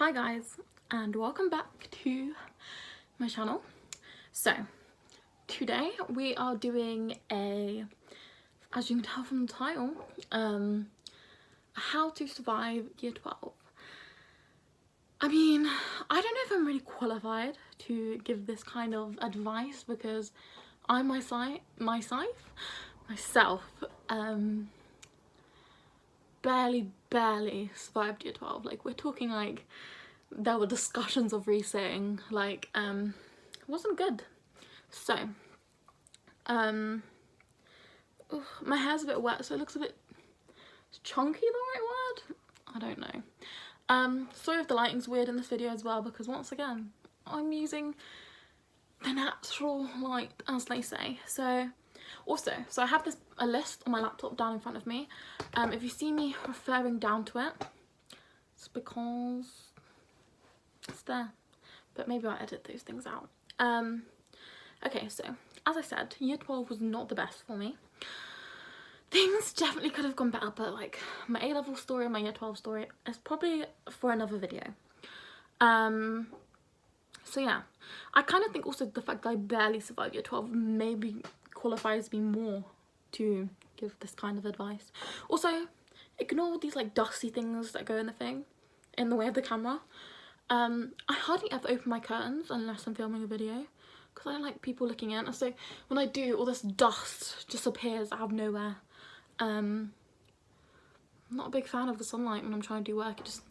Hi guys, and welcome back to my channel. So today we are doing a, as you can tell from the title, how to survive year 12. I mean, I don't know if I'm really qualified to give this kind of advice because I myself barely survived year 12. Like, we're talking like there were discussions of resitting, like it wasn't good. So my hair's a bit wet, so it looks a bit, is chunky the right word? I don't know. Sorry if the lighting's weird in this video as well, because once again I'm using the natural light, as they say. So I have a list on my laptop down in front of me. If you see me referring down to it, it's because it's there, but maybe I'll edit those things out. Okay, so as I said, year 12 was not the best for me. Things definitely could have gone better, but like my A-level story and my year 12 story is probably for another video. So yeah, I kind of think also the fact that I barely survived year 12 maybe qualifies me more to give this kind of advice. Also, ignore these like dusty things that go in the thing, in the way of the camera. I hardly ever open my curtains unless I'm filming a video because I don't like people looking in, and so when I do, all this dust just appears out of nowhere. I'm not a big fan of the sunlight when I'm trying to do work. It just,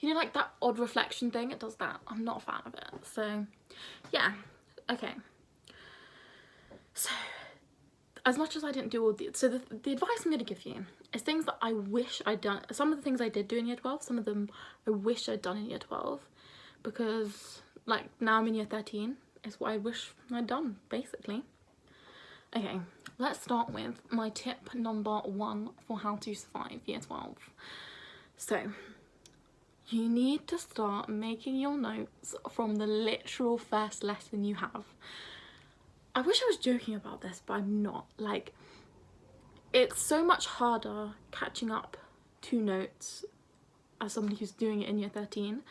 you know, like that odd reflection thing, it does that. I'm not a fan of it. So yeah, okay. So as much as I didn't do all the, so the advice I'm going to give you is things that I wish I'd done. Some of the things I did do in year 12, some of them I wish I'd done in year 12, because like now I'm in year 13, is what I wish I'd done, basically. Okay, let's start with my tip number 1 for how to survive year 12. So you need to start making your notes from the literal first lesson you have. I wish I was joking about this, but I'm not. Like, it's so much harder catching up to notes as somebody who's doing it in year 13.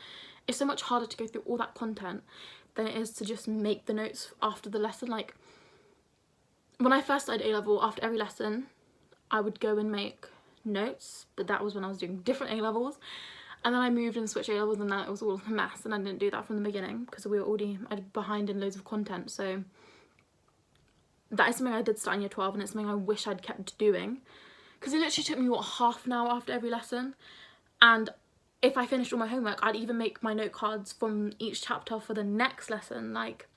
It's so much harder to go through all that content than it is to just make the notes after the lesson. Like, when I first started A-level, after every lesson I would go and make notes, but that was when I was doing different A-levels. And then I moved and switched A-levels, and that it was all a mess, and I didn't do that from the beginning because we were already behind in loads of content. So that is something I did start in year 12, and it's something I wish I'd kept doing, because it literally took me, what, half an hour after every lesson. And if I finished all my homework, I'd even make my note cards from each chapter for the next lesson. Like,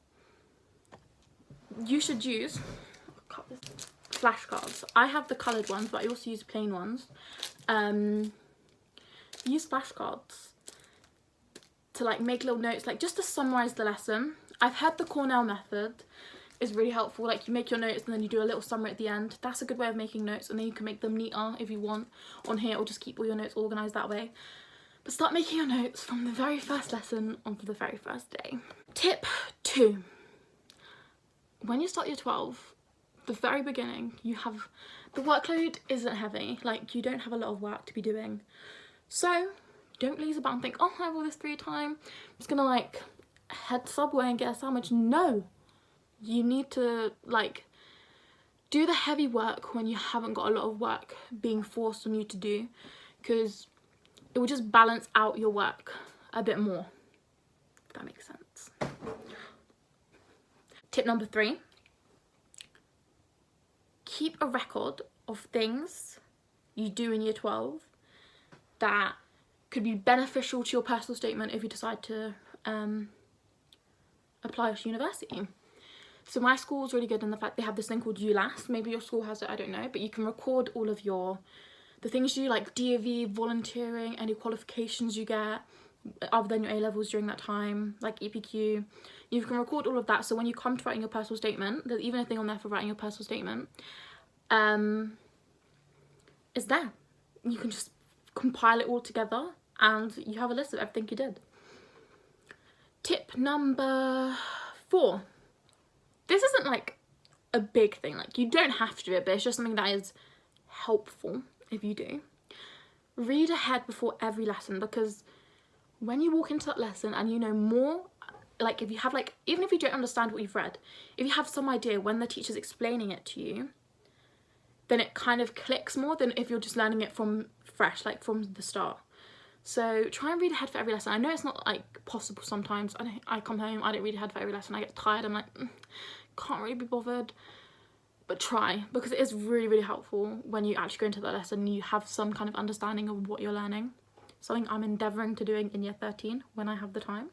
you should use flashcards. I have the coloured ones, but I also use plain ones. Use flashcards to like make little notes, like just to summarise the lesson. I've heard the Cornell method is really helpful. Like, you make your notes and then you do a little summary at the end. That's a good way of making notes, and then you can make them neater if you want on here, or just keep all your notes organised that way. But start making your notes from the very first lesson on for the very first day. Tip 2. When you start year 12, the very beginning, you have, the workload isn't heavy. Like, you don't have a lot of work to be doing. So don't laze about and think, oh, I have all this free time, I'm just gonna like head to Subway and get a sandwich. No, you need to like do the heavy work when you haven't got a lot of work being forced on you to do, because it will just balance out your work a bit more, if that makes sense. Tip number 3, keep a record of things you do in year 12 that could be beneficial to your personal statement if you decide to apply to university. So my school's really good in the fact they have this thing called ULAS. Maybe your school has it, I don't know, but you can record all of the things you do, like DAV, volunteering, any qualifications you get other than your A-levels during that time, like EPQ. You can record all of that, so when you come to writing your personal statement, there's even a thing on there for writing your personal statement. It's there. You can just compile it all together and you have a list of everything you did. Tip number 4. This isn't like a big thing, like you don't have to do it, but it's just something that is helpful if you do. Read ahead before every lesson, because when you walk into that lesson and you know more, like if you have like, even if you don't understand what you've read, if you have some idea when the teacher's explaining it to you, then it kind of clicks more than if you're just learning it from fresh, like from the start. So try and read ahead for every lesson. I know it's not like possible sometimes. I come home, I don't read ahead for every lesson. I get tired, I'm like, can't really be bothered. But try, because it is really, really helpful when you actually go into that lesson, you have some kind of understanding of what you're learning. Something I'm endeavouring to doing in year 13 when I have the time.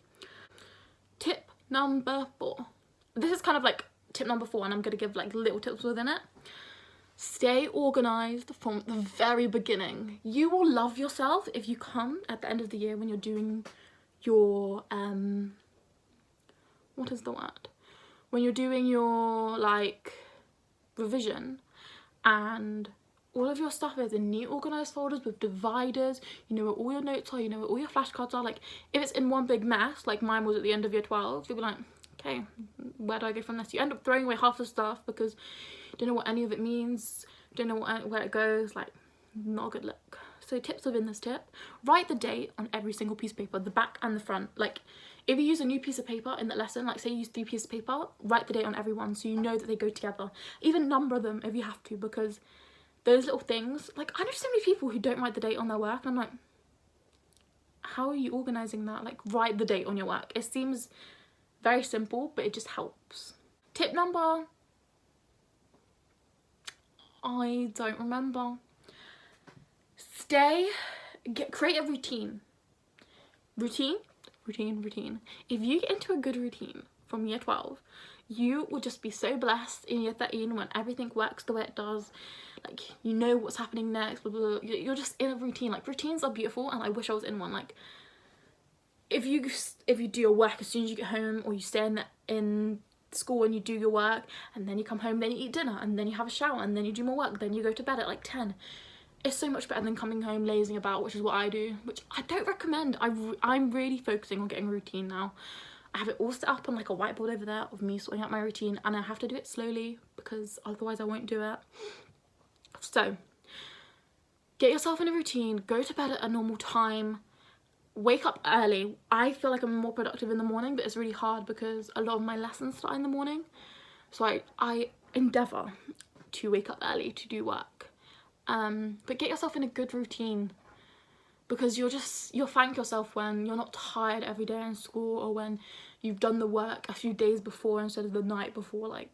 Tip number 4. This is kind of like tip number 4, and I'm going to give like little tips within it. Stay organised from the very beginning. You will love yourself if you come at the end of the year when you're doing your, what is the word? When you're doing your, like, revision, and all of your stuff is in neat organised folders with dividers, you know where all your notes are, you know where all your flashcards are. Like, if it's in one big mess, like mine was at the end of year 12, you'll be like, okay, where do I go from this? You end up throwing away half the stuff because you don't know what any of it means, don't know where it goes, like, not a good look. So tips within this tip: write the date on every single piece of paper, the back and the front. Like, if you use a new piece of paper in that lesson, like say you use 3 pieces of paper, write the date on every one so you know that they go together. Even number them if you have to, because those little things, like, I know so many people who don't write the date on their work, and I'm like, how are you organising that? Like, write the date on your work. It seems very simple, but it just helps. Tip number, I don't remember. Create a routine. Routine. If you get into a good routine from year 12, you will just be so blessed in year 13 when everything works the way it does. Like, you know what's happening next, blah, blah, blah. You're just in a routine. Like, routines are beautiful, and I wish I was in one. Like, if you do your work as soon as you get home, or you stay in school and you do your work, and then you come home, then you eat dinner, and then you have a shower, and then you do more work, then you go to bed at like 10. It's so much better than coming home lazing about, which is what I do, which I don't recommend. I'm really focusing on getting a routine now. I have it all set up on like a whiteboard over there of me sorting out my routine, and I have to do it slowly because otherwise I won't do it. So get yourself in a routine, go to bed at a normal time, wake up early. I feel like I'm more productive in the morning, but it's really hard because a lot of my lessons start in the morning. So I endeavour to wake up early to do work. But get yourself in a good routine, because you'll thank yourself when you're not tired every day in school, or when you've done the work a few days before instead of the night before. Like,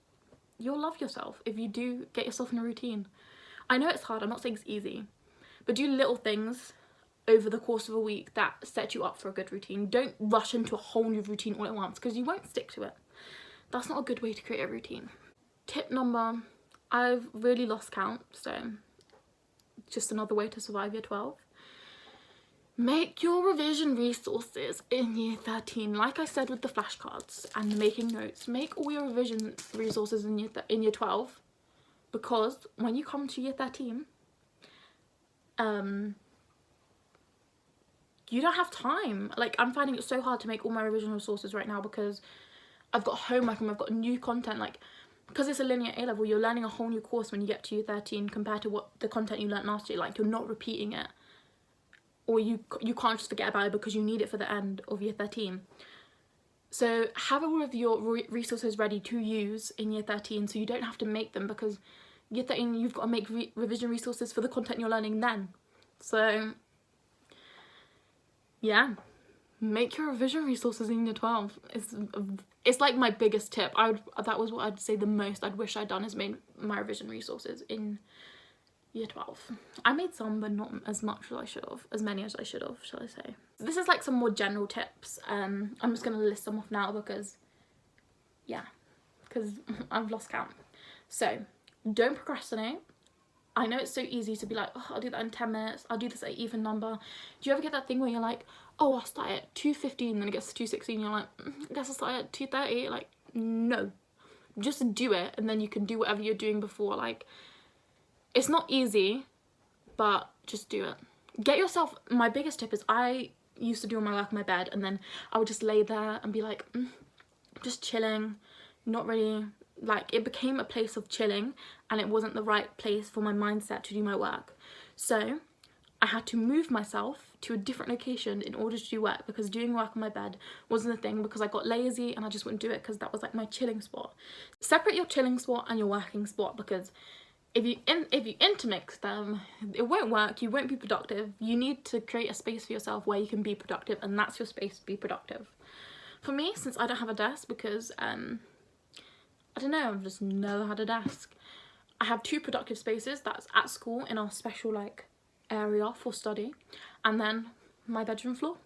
you'll love yourself if you do get yourself in a routine. I know it's hard, I'm not saying it's easy, but do little things over the course of a week that set you up for a good routine. Don't rush into a whole new routine all at once, because you won't stick to it. That's not a good way to create a routine. Tip number, I've really lost count, so just another way to survive year 12. Make your revision resources in year 13. Like I said with the flashcards and making notes, make all your revision resources in year 12, because when you come to year 13, you don't have time. Like, I'm finding it so hard to make all my revision resources right now because I've got homework and I've got new content. Like, because it's a linear A-level, you're learning a whole new course when you get to year 13 compared to what the content you learnt last year. Like, you're not repeating it, or you can't just forget about it because you need it for the end of year 13. So have all of your resources ready to use in year 13 so you don't have to make them, because year 13 you've got to make revision resources for the content you're learning then. So yeah, make your revision resources in year 12. It's like my biggest tip. That was what I'd say the most I'd wish I'd done, is made my revision resources in year 12. I made some, but not as much as I should have, as many as I should have, shall I say. This is like some more general tips. I'm just gonna list them off now because I've lost count. So don't procrastinate. I know it's so easy to be like, oh, I'll do that in 10 minutes, I'll do this at even number. Do you ever get that thing where you're like, oh, I'll start at 2:15, then it gets to 2:16, you're like, I guess I'll start at 2:30. Like, no, just do it, and then you can do whatever you're doing before. Like, it's not easy, but just do it. Get yourself, my biggest tip is, I used to do all my work in my bed, and then I would just lay there and be like, just chilling, not really, like, it became a place of chilling, and it wasn't the right place for my mindset to do my work. So I had to move myself to a different location in order to do work, because doing work on my bed wasn't a thing, because I got lazy and I just wouldn't do it because that was like my chilling spot. Separate your chilling spot and your working spot, because if you intermix them, it won't work, you won't be productive. You need to create a space for yourself where you can be productive, and that's your space to be productive. For me, since I don't have a desk, because I don't know, I've just never had a desk, I have 2 productive spaces. That's at school in our special like area for study, and then my bedroom floor.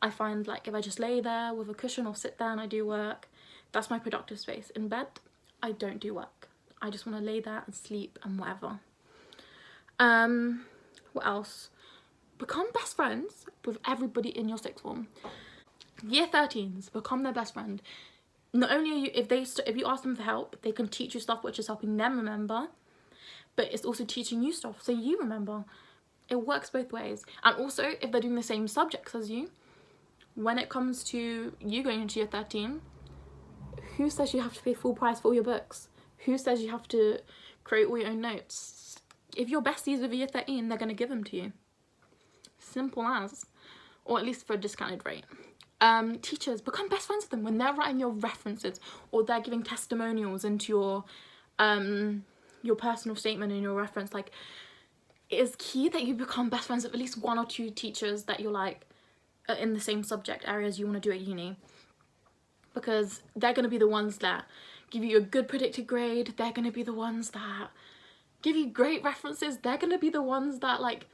I find like if I just lay there with a cushion or sit there and I do work, that's my productive space. In bed, I don't do work. I just want to lay there and sleep and whatever. What else? Become best friends with everybody in your sixth form. Year 13s, become their best friend. Not only are you, if you ask them for help, they can teach you stuff which is helping them remember, but it's also teaching you stuff so you remember. It works both ways. And also, if they're doing the same subjects as you, when it comes to you going into year 13, who says you have to pay full price for all your books? Who says you have to create all your own notes? If you're besties with year 13, they're going to give them to you. Simple as. Or at least for a discounted rate. Teachers, become best friends with them when they're writing your references or they're giving testimonials into your personal statement in your reference. Like, it is key that you become best friends with at least 1 or 2 teachers that you're like in the same subject areas you want to do at uni, because they're going to be the ones that give you a good predicted grade. They're going to be the ones that give you great references. They're going to be the ones that like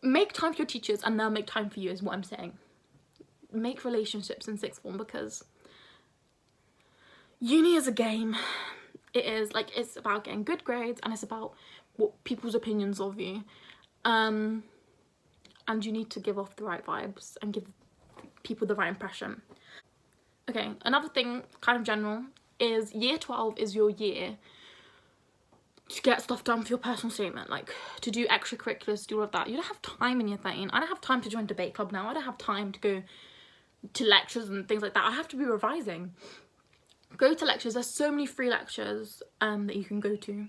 make time for your teachers, and they'll make time for you, is what I'm saying. Make relationships in sixth form, because uni is a game. It is like, it's about getting good grades and it's about what people's opinions of you, and you need to give off the right vibes and give people the right impression. Okay, another thing, kind of general, is year 12 is your year to get stuff done for your personal statement, like to do extracurriculars, do all of that. You don't have time in year 13. I don't have time to join debate club now. I don't have time to go to lectures and things like that. I have to be revising. Go to lectures. There's so many free lectures that you can go to.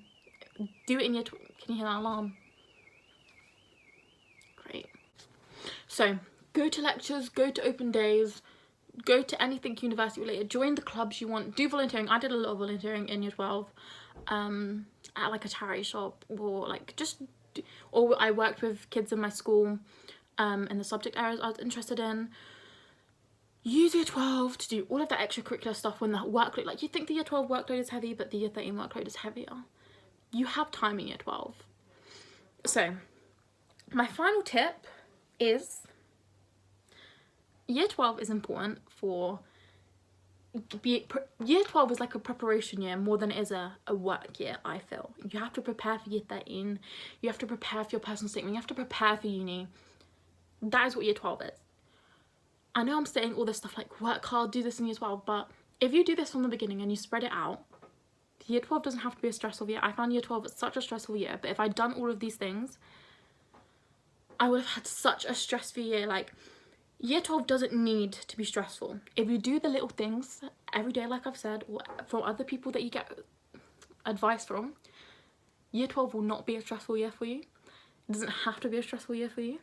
Do it in year 12. Can you hear that alarm? Great. So go to lectures, go to open days, go to anything university related, join the clubs you want, do volunteering. I did a lot of volunteering in year 12 at like a charity shop, or like or I worked with kids in my school in the subject areas I was interested in. Use year 12 to do all of that extracurricular stuff when the workload, like you think the year 12 workload is heavy, but the year 13 workload is heavier. You have time in year 12. So my final tip is year 12 is important for year 12 is like a preparation year more than it is a work year. I feel you have to prepare for year 13, you have to prepare for your personal statement, you have to prepare for uni. That is what year 12 is. I know I'm saying all this stuff like work hard, do this in year 12, but if you do this from the beginning and you spread it out, year 12 doesn't have to be a stressful year. I found year 12 such a stressful year, but if I'd done all of these things, I would have had such a stress-free year. Like, year 12 doesn't need to be stressful. If you do the little things every day, like I've said, or from other people that you get advice from, year 12 will not be a stressful year for you. It doesn't have to be a stressful year for you.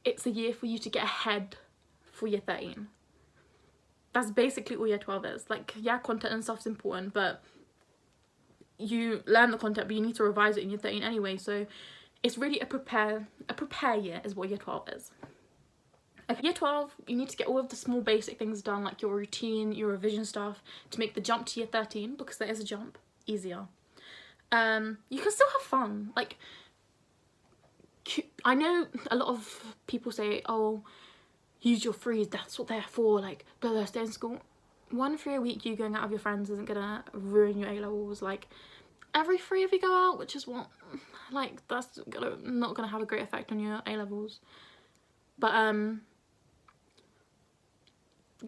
It's a year for you to get ahead for year 13. That's basically all year 12 is. Like, yeah, content and stuff's important, but you learn the content, but you need to revise it in year 13 anyway. So it's really a prepare year is what year 12 is. Okay, year 12, you need to get all of the small basic things done, like your routine, your revision stuff, to make the jump to year 13, because there is a jump, easier. You can still have fun. Like, I know a lot of people say, oh, use your frees, that's what they're for, like, blah, blah, stay in school. 1 free a week you going out with your friends isn't gonna ruin your A-levels. Like, every free if you go out, which is what, like, that's not gonna have a great effect on your A-levels. But,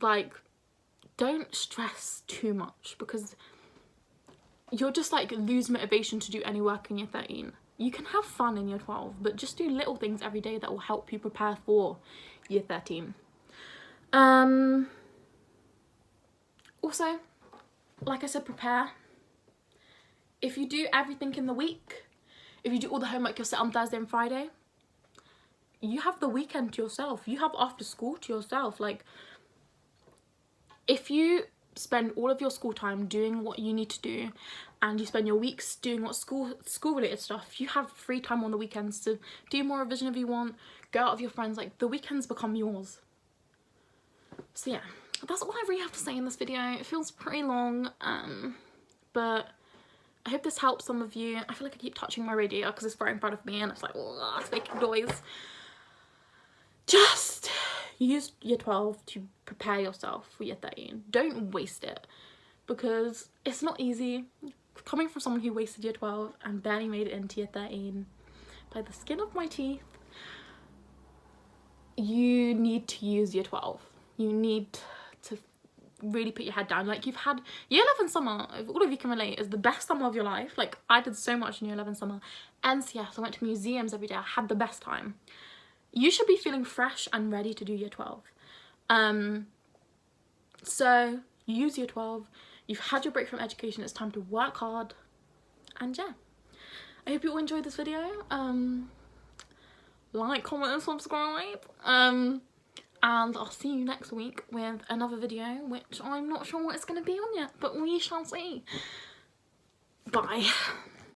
like, don't stress too much, because you'll just, like, lose motivation to do any work in year 13. You can have fun in year 12, but just do little things every day that will help you prepare for year 13. Also, like I said, prepare. If you do everything in the week, if you do all the homework you're set on Thursday and Friday, you have the weekend to yourself, you have after school to yourself. Like, if you spend all of your school time doing what you need to do, and you spend your weeks doing what school related stuff, you have free time on the weekends to do more revision if you want, go out with your friends. Like, the weekends become yours. So yeah, that's all I really have to say in this video. It feels pretty long, but I hope this helps some of you. I feel like I keep touching my radio because it's right in front of me and it's like, oh, it's making noise. Just use year 12 to prepare yourself for year 13. Don't waste it, because it's not easy. Coming from someone who wasted year 12 and barely made it into year 13 by the skin of my teeth, you need to use year 12. You need to really put your head down. Like, you've had year 11 summer, if all of you can relate, is the best summer of your life. Like, I did so much in year 11 summer. NCS, I went to museums every day. I had the best time. You should be feeling fresh and ready to do year 12. So use year 12. You've had your break from education. It's time to work hard. And yeah, I hope you all enjoyed this video. Like, comment and subscribe. And I'll see you next week with another video, which I'm not sure what it's going to be on yet, but we shall see. Bye.